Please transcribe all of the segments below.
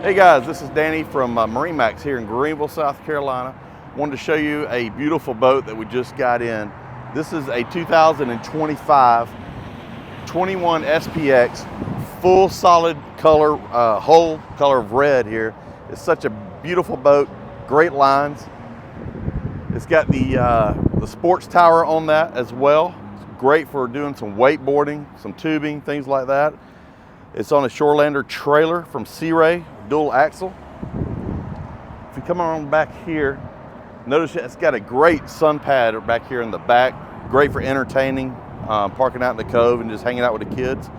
Hey guys, this is Danny from MarineMax here in Greenville, South Carolina. Wanted to show you a beautiful boat that we just got in. This is a 2025 21 SPX, full solid color, whole color of red here. It's such a beautiful boat, great lines. It's got the sports tower on that as well. It's great for doing some wakeboarding, some tubing, things like that. It's on a Shorelander trailer from Sea Ray, dual axle. If you come on back here, notice it's got a great sun pad back here in the back. Great for entertaining, parking out in the cove and just hanging out with the kids.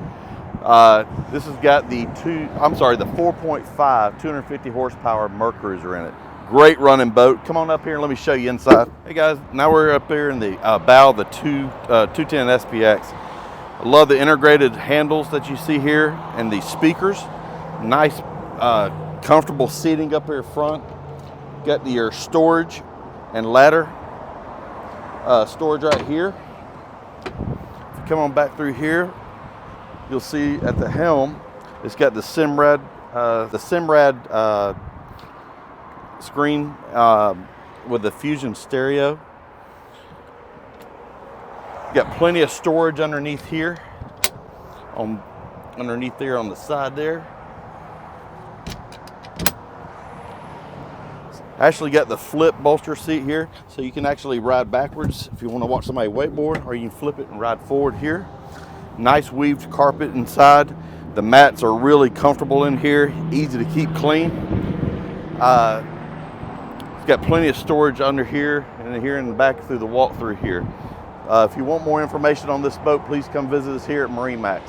This has got the 4.5, 250 horsepower MerCruiser in it. Great running boat. Come on up here and let me show you inside. Hey guys, now we're up here in the bow of the 210 SPX. I love the integrated handles that you see here and the speakers. Nice, comfortable seating up here front. Got your storage and ladder storage right here. If you come on back through here, you'll see at the helm, it's got the Simrad screen with the Fusion stereo. Got plenty of storage underneath here, underneath there on the side there. Actually got the flip bolster seat here, so you can actually ride backwards if you want to watch somebody wakeboard, or you can flip it and ride forward here. Nice weaved carpet inside. The mats are really comfortable in here, easy to keep clean. It's got plenty of storage under here and here in the back through the walk-through here. If you want more information on this boat, please come visit us here at MarineMax.